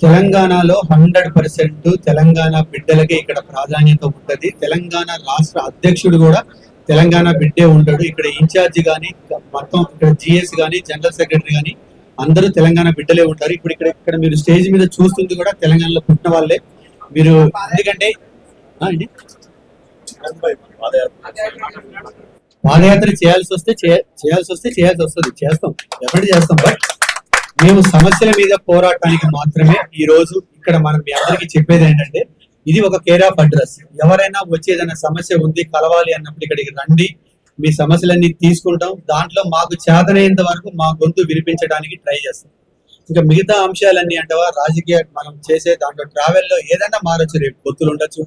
తెలంగాణలో 100% తెలంగాణ బిడ్డలకి ఇక్కడ ప్రాధాన్యత ఉంటది. తెలంగాణ రాష్ట్ర అధ్యక్షుడు కూడా తెలంగాణ బిడ్డే ఉంటాడు. ఇక్కడ ఇన్ఛార్జి గాని మొత్తం ఇక్కడ జిఎస్ గాని జనరల్ సెక్రటరీ గాని అందరూ తెలంగాణ బిడ్డలే ఉంటారు. ఇప్పుడు ఇక్కడ మీరు స్టేజ్ మీద చూస్తుంది కూడా తెలంగాణలో పుట్టిన వాళ్ళే. మీరు ఎందుకంటే పాదయాత్ర చేయాల్సి వస్తుంది, చేస్తాం, ఎప్పటి చేస్తాం. బట్ మేము సమస్యల మీద పోరాటానికి మాత్రమే ఈ రోజు ఇక్కడ మనం మీ అందరికీ చెప్పేది ఏంటంటే, ఇది ఒక కేర్ ఆఫ్ అడ్రస్. ఎవరైనా వచ్చేదన్న సమస్య ఉంది కలవాలి అన్నప్పుడు ఇక్కడికి రండి, మీ సమస్యలన్నీ తీసుకుంటాం. దాంట్లో మాకు చేతనైనంత వరకు మా గొంతు వినిపించడానికి ట్రై చేస్తాం. ఇంకా మిగతా అంశాలన్నీ అంటవా రాజకీయ మనం చేసే దాంట్లో ట్రావెల్లో ఏదైనా మారచ్చు. రేపు పొత్తులు ఉండొచ్చు,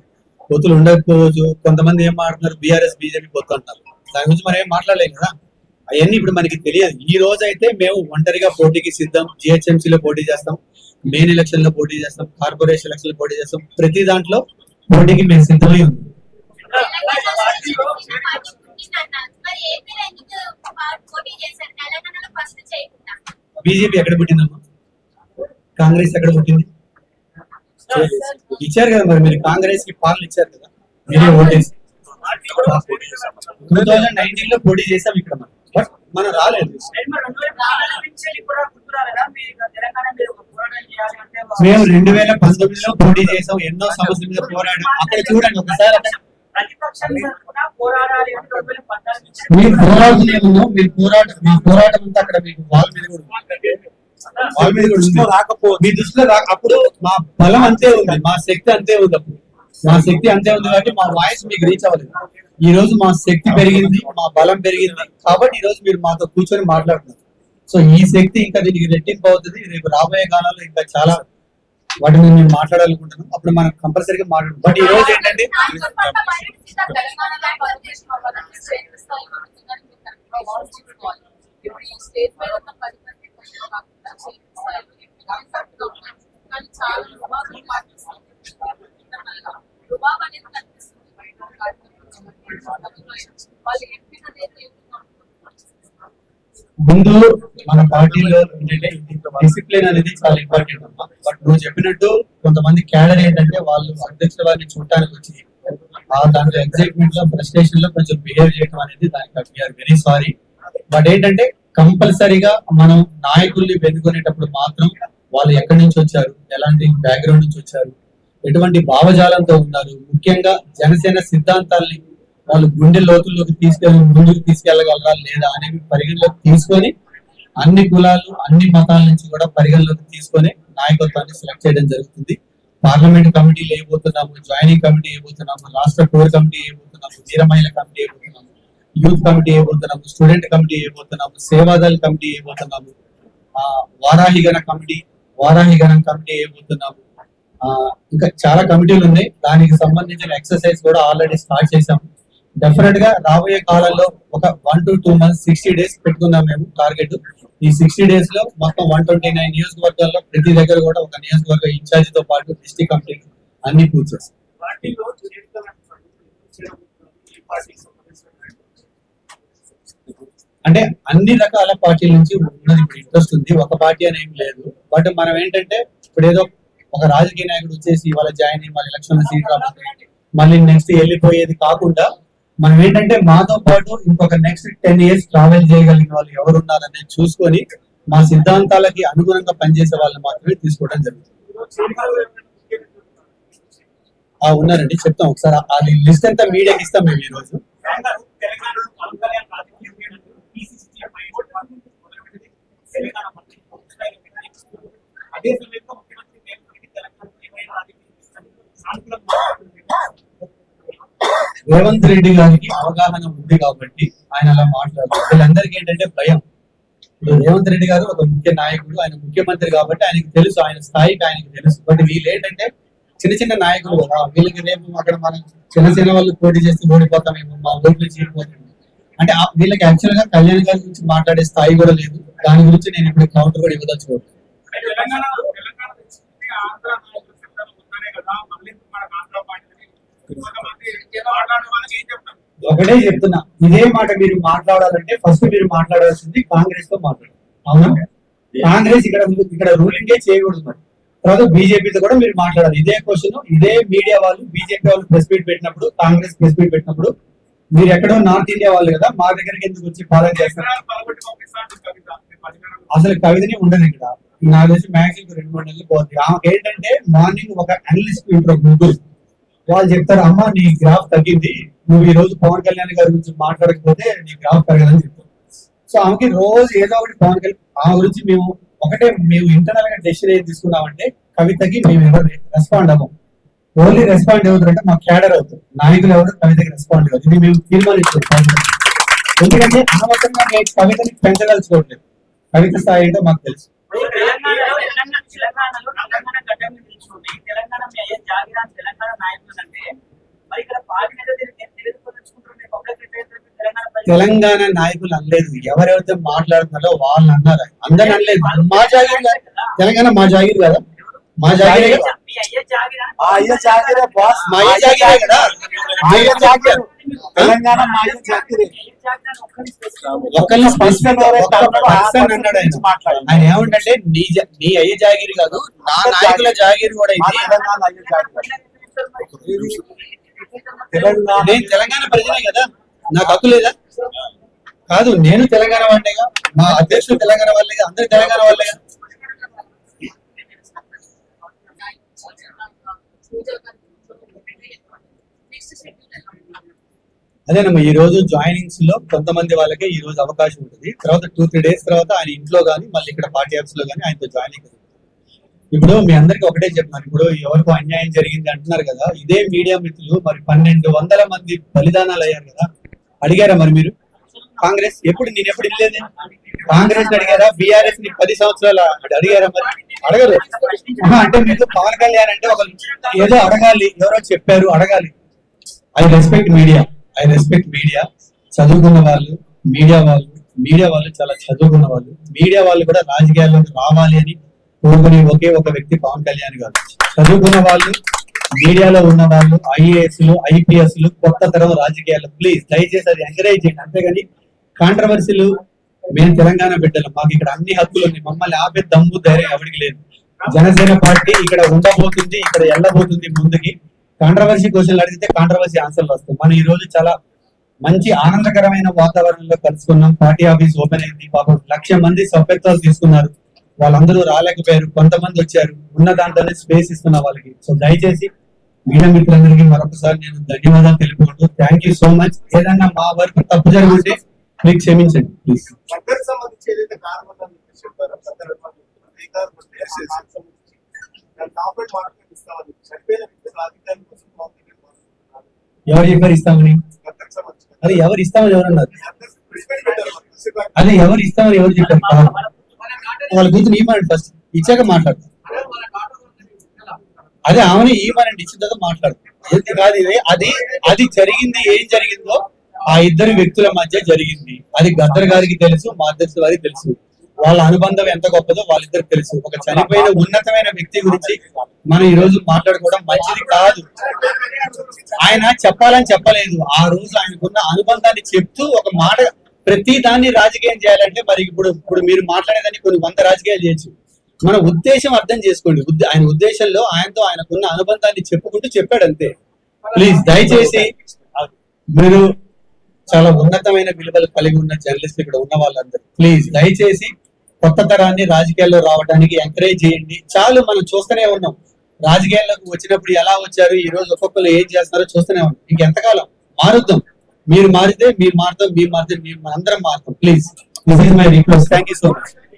పొత్తులు ఉండకపోవచ్చు. కొంతమంది ఏం మాట్లాడుతున్నారు, బీఆర్ఎస్ బీజేపీ పొత్తు అంటారు. దాని గురించి మనం ఏం మాట్లాడలేం కదా. అవన్నీ ఇప్పుడు మనకి తెలియదు. ఈ రోజు అయితే మేము ఒంటరిగా పోటీకి సిద్ధం. జిహెచ్ఎంసీలో పోటీ చేస్తాం, మెయిన్ ఎలక్షన్ లో పోటీ చేస్తాం, కార్పొరేషన్ ఎలక్షన్ లో పోటీ చేస్తాం. ప్రతి దాంట్లో పోటీకి మేము సిద్ధమై ఉంది. బీజేపీ ఎక్కడ పుట్టిందమ్మా? కాంగ్రెస్ ఎక్కడ పుట్టింది? ఇచ్చారు కదా మరి, మీరు కాంగ్రెస్ కి పాలన ఇచ్చారు కదా, మీరే ఓటేసి. 2019 లో పోటీ చేసాం ఇక్కడ మనం, బట్ మనం రాలేదు. మేము 2019లో పోటీ చేసాం, ఎన్నో సమస్యల మీద పోరాడాం. అక్కడ చూడండి ఒకసారి, మీరు పోరాడుతున్నామో మీరు మా పోరాటం అంతా అక్కడ మీకు వాళ్ళ మీద కూడా రాకపోతే మీ దృష్టిలో అప్పుడు మా బలం అంతే ఉంది, మా శక్తి అంతే ఉంది. అప్పుడు మా శక్తి అంతే ఉంది కాబట్టి మా వాయిస్ మీకు రీచ్ అవ్వలేదు. ఈ రోజు మా శక్తి పెరిగింది, మా బలం పెరిగింది కాబట్టి ఈ రోజు మీరు మాతో కూర్చొని మాట్లాడుతున్నారు. సో ఈ శక్తి ఇంకా దీనికి రెట్టింపు అవుతుంది. రేపు రాబోయే కాలంలో ఇంకా చాలా వాటిని నేను మాట్లాడాలనుకుంటున్నాను. అప్పుడు మనం కంపల్సరీగా మాట్లాడు. బట్ ఈ రోజు ఏంటంటే ముందు మన పార్టీలో ఏంటంటే డిసిప్లిన్ అనేది చాలా ఇంపార్టెంట్ అమ్మా. బట్ నువ్వు చెప్పినట్టు కొంతమంది క్యాడర్ ఏంటంటే వాళ్ళు అధ్యక్షుల వారిని చూడటానికి వచ్చి దాంట్లో ఎగ్జైట్మెంట్ లో ఫ్రస్ట్రేషన్ లో కొంచెం బిహేవ్ చేయడం అనేది దానికి వీఆర్ వెరీ సారీ. బట్ ఏంటంటే కంపల్సరీగా మనం నాయకుల్ని వెనుకునేటప్పుడు మాత్రం వాళ్ళు ఎక్కడి నుంచి వచ్చారు, ఎలాంటి బ్యాక్గ్రౌండ్ నుంచి వచ్చారు, ఎటువంటి భావజాలంతో ఉన్నారు, ముఖ్యంగా జనసేన సిద్ధాంతాల్ని వాళ్ళు గుండె లోతుల్లోకి ముందుకు తీసుకెళ్లగలరా లేదా అనేవి పరిగణలోకి తీసుకొని అన్ని కులాలు అన్ని మతాల నుంచి కూడా పరిగణలోకి తీసుకొని నాయకత్వాన్ని సెలెక్ట్ చేయడం జరుగుతుంది. పార్లమెంట్ కమిటీ వేయబోతున్నాము, జాయినింగ్ కమిటీ వేయబోతున్నాము, రాష్ట్ర కోర్ కమిటీ వేయబోతున్నాము, వీర మహిళ కమిటీ వేయబోతున్నాము, యూత్ కమిటీ వేయబోతున్నాము, స్టూడెంట్ కమిటీ వేయబోతున్నాము, సేవాదళ కమిటీ వేయబోతున్నాము, వారాహిగణం కమిటీ వేయబోతున్నాము. ఇంకా చాలా కమిటీలు ఉన్నాయి. దానికి సంబంధించిన ఎక్సర్సైజ్ కూడా ఆల్రెడీ స్టార్ట్ చేశాము. డెఫినెట్ గా రాబోయే కాలంలో ఒక 1 to 2 months 60 days పెట్టుకుందాం మేము టార్గెట్. ఈ 60 days లో మొత్తం 129 నియోజకవర్గాల్లో ప్రతి దగ్గర కూడా ఒక నియోజకవర్గ ఇన్ఛార్జ్ తో పాటు డిస్ట్రిక్ట్ కమిటీ అన్ని పూర్తి చేస్తాం. అంటే అన్ని రకాల పార్టీల నుంచి ఉన్నది ఇంట్రెస్ట్ ఉంది, ఒక పార్టీ అని ఏం లేదు. బట్ మనం ఏంటంటే ఇప్పుడు ఏదో ఒక రాజకీయ నాయకుడు వచ్చేసి ఇవాళ జాయిన్ అయ్యి మళ్ళీ ఎలక్షన్ సీట్ రాబోతుంది, మళ్ళీ నెక్స్ట్ వెళ్ళిపోయేది కాకుండా మనం ఏంటంటే మాతో పాటు ఇంకొక నెక్స్ట్ 10 years ట్రావెల్ చేయగలిగిన వాళ్ళు ఎవరు ఉన్నారనేది చూసుకొని మా సిద్ధాంతాలకి అనుగుణంగా పనిచేసే వాళ్ళని మాత్రమే తీసుకోవడం జరుగుతుంది. ఉన్నారండి, చెప్తాం ఒకసారి. అది లిస్ట్ అంతా మీడియాకి ఇస్తాం మేము ఈ రోజు. రేవంత్ రెడ్డి గారికి అవగాహన ఉంది కాబట్టి ఆయన అలా మాట్లాడుతారు. వీళ్ళందరికీ ఏంటంటే భయం. ఇప్పుడు రేవంత్ రెడ్డి గారు ఒక ముఖ్య నాయకుడు, ఆయన ముఖ్యమంత్రి కాబట్టి ఆయనకు తెలుసు, ఆయన స్థాయికి ఆయనకు తెలుసు. బట్ వీళ్ళు ఏంటంటే చిన్న చిన్న నాయకులు కదా, వీళ్ళకి రేపు అక్కడ మనం చిన్న వాళ్ళు పోటీ చేస్తే ఓడిపోతామేమో, మా ఓట్లు చీలిపోతాము అంటే వీళ్ళకి యాక్చువల్ గా కళ్యాణ్ గారి గురించి మాట్లాడే స్థాయి కూడా లేదు. దాని గురించి నేను ఇప్పుడు కౌంటర్ కూడా ఇవ్వదలుచుకోవచ్చు. ఒకటే చెప్తున్నా, ఇదే మాట మీరు మాట్లాడాలంటే ఫస్ట్ మీరు మాట్లాడాల్సింది కాంగ్రెస్ తో మాట్లాడాలి. అవునా? కాంగ్రెస్ ఇక్కడ రూలింగే చేయకూడదు. తర్వాత బీజేపీతో కూడా మీరు మాట్లాడాలి. ఇదే క్వశ్చన్ ఇదే మీడియా వాళ్ళు బీజేపీ వాళ్ళు ప్రెస్ మీట్ పెట్టినప్పుడు, కాంగ్రెస్ ప్రెస్ మీట్ పెట్టినప్పుడు మీరు ఎక్కడో నార్త్ ఇండియా వాళ్ళు కదా మా దగ్గరికి ఎందుకు వచ్చి ఫాలో చేస్తారు? అసలు కవితని ఉండదు ఇక్కడ. నాకు తెలిసి మ్యాక్సిమం 2-3 నెలలు పోతుంది. ఆమెకి ఏంటంటే మార్నింగ్ ఒక అనలిస్ట్ ఉంటారు ముగ్గురు, వాళ్ళు చెప్తారు అమ్మా నీ గ్రాఫ్ తగ్గింది, నువ్వు ఈ రోజు పవన్ కళ్యాణ్ గారి గురించి మాట్లాడకపోతే నీ గ్రాఫ్ పెరగదని చెప్తారు. సో ఆమెకి రోజు ఏదో ఒకటి పవన్ కళ్యాణ్ ఆమె గురించి మేము ఇంటర్నల్ గా డెసిషన్ ఏం తీసుకున్నామంటే కవితకి మేము ఎవరు రెస్పాండ్ అవ్వం. ఓన్లీ రెస్పాండ్ అవుతారంటే మా క్యాడర్ అవుతారు, నాయకులు ఎవరు కవితకి రెస్పాండ్ అవ్వదు. ఇది మేము తీర్మానించాం. ఎందుకంటే అనవసరంగా మేము కవితని పెంచదలుచుకోవట్లేదు. కవిత స్థాయి ఏంటో మాకు తెలుసు. తెలంగాణ నాయకులు అనలేదు, ఎవరెవరితో మాట్లాడుతున్నారో వాళ్ళు అన్నారు. అందరూ అనలేదు. మా జాగిరి తెలంగాణ మా జాగిరి కదా, మా జాగిరే కదా, తెలంగాణ ఒక్కరిని స్పష్టంగా అన్నాడు ఆయన ఏమంటే నీ అయ్యే జాగిరి కాదు, నా నాయకుల జాగిరి కూడా నేను తెలంగాణ ప్రజనే కదా, నాకు హక్కు లేదా? కాదు, నేను తెలంగాణ వాళ్ళేగా, మా అధ్యక్షులు తెలంగాణ వాళ్ళేగా, అందరు తెలంగాణ వాళ్ళేగా. అదేనమ్మా, ఈ రోజు జాయినింగ్స్ లో కొంతమంది వాళ్ళకే ఈ రోజు అవకాశం ఉంటుంది. తర్వాత 2-3 days తర్వాత ఆయన ఇంట్లో గానీ మళ్ళీ ఇక్కడ పార్టీ ఆఫీస్ లో గానీ ఆయనతో జాయినింగ్. ఇప్పుడు మీ అందరికి ఒకటే చెప్తున్నారు, ఇప్పుడు ఎవరికో అన్యాయం జరిగింది అంటున్నారు కదా, ఇదే మీడియా మిత్రులు మరి 1200 మంది బలిదానాలు అయ్యారు కదా, అడిగారా మరి మీరు? కాంగ్రెస్ నేను ఎప్పుడు ఇల్లేదు. కాంగ్రెస్ అడిగారా? బీఆర్ఎస్ ని 10 సంవత్సరాలు అడిగారా? మరి అడగరు. అంటే మీకు పవన్ కళ్యాణ్ అంటే ఒక ఏదో అడగాలి, ఎవరో చెప్పారు అడగాలి. ఐ రెస్పెక్ట్ మీడియా, చదువుకున్న వాళ్ళు, మీడియా వాళ్ళు చాలా చదువుకున్న వాళ్ళు. మీడియా వాళ్ళు కూడా రాజకీయాల్లోకి రావాలి అని కోరుకునే ఒకే ఒక వ్యక్తి పవన్ కళ్యాణ్ గారు. చదువుకున్న వాళ్ళు, మీడియాలో ఉన్న వాళ్ళు, ఐఏఎస్లు, ఐపీఎస్లు, కొత్త తరం రాజకీయాలు, ప్లీజ్ దయచేసి అది ఎంకరేజ్ చేయండి. అంతేగాని కాంట్రవర్సీలు, మేము తెలంగాణ బిడ్డలు, మాకు ఇక్కడ అన్ని హక్కులు ఉన్నాయి, మమ్మల్ని ఆపే దమ్ము ధైర్యం ఎవరికి లేదు. జనసేన పార్టీ ఇక్కడ ఉండబోతుంది, ఇక్కడ వెళ్ళబోతుంది ముందుకి. కాంట్రవర్సీ క్వశ్చన్లు అడిగితే కాంట్రవర్సీ ఆన్సర్లు వస్తాయి. మనం ఈ రోజు చాలా మంచి ఆనందకరమైన వాతావరణంలో కలుసుకున్నాం. పార్టీ ఆఫీస్ ఓపెన్ అయింది. పాపం 1,00,000 మంది సభ్యత్వాలు తీసుకున్నారు. వాళ్ళందరూ రాలేకపోయారు, కొంతమంది వచ్చారు. ఉన్న దాంట్లోనే స్పేస్ ఇస్తున్నా వాళ్ళకి. సో దయచేసి మీడియా మిత్రులందరికీ మరొకసారి నేను ధన్యవాదాలు తెలుపుకుంటూ, థ్యాంక్ యూ సో మచ్. ఏదన్నా మా వరకు తప్పు జరుగుంటే మీకు క్షమించండి ప్లీజ్. ఎవరు చెప్పారు ఇస్తామని? అది ఎవరు ఇస్తామని ఎవరన్నారు? అదే ఎవరు ఇస్తామని ఎవరు చెప్పారు? వాళ్ళ గుర్తు ఇవ్వమండి, ఫస్ట్ ఇచ్చాక మాట్లాడతాం. అదే ఆమెను ఇవ్వమనండి, ఇచ్చిన తర్వాత మాట్లాడతాం. కాదు ఇది, అది జరిగింది. ఏం జరిగిందో ఆ ఇద్దరు వ్యక్తుల మధ్య జరిగింది. అది గద్దర్ గారికి తెలుసు, మా అధ్యక్షుల వారికి తెలుసు. వాళ్ళ అనుబంధం ఎంత గొప్పదో వాళ్ళిద్దరికి తెలుసు. ఒక చనిపోయిన ఉన్నతమైన వ్యక్తి గురించి మనం ఈ రోజు మాట్లాడుకోవడం మంచిది కాదు. ఆయన చెప్పాలని చెప్పలేదు, ఆ రోజు ఆయనకున్న అనుబంధాన్ని చెప్తూ ఒక మాట. ప్రతి దాన్ని రాజకీయం చేయాలంటే మరి ఇప్పుడు మీరు మాట్లాడేదాన్ని కొన్ని 100 రాజకీయాలు చేయొచ్చు. మన ఉద్దేశం అర్థం చేసుకోండి. ఆయన ఉద్దేశంలో ఆయనకున్న అనుబంధాన్ని చెప్పుకుంటూ చెప్పాడు అంతే. ప్లీజ్ దయచేసి, మీరు చాలా ఉన్నతమైన విలువలు కలిగి ఉన్న జర్నలిస్ట్ ఇక్కడ ఉన్న వాళ్ళందరూ ప్లీజ్ దయచేసి కొత్త తరాన్ని రాజకీయాల్లో రావడానికి ఎంకరేజ్ చేయండి. చాలు, మనం చూస్తూనే ఉన్నాం. రాజకీయాల్లోకి వచ్చినప్పుడు ఎలా వచ్చారు, ఈ రోజు ఒక్కొక్కరు ఏం చేస్తున్నారో చూస్తూనే ఉన్నాం. ఇంకెంతకాలం మారుద్దాం. మీరు మారితే మేము మారుతాం, మేము అందరం మారుతాం. Please, this is my request. Thank you so much.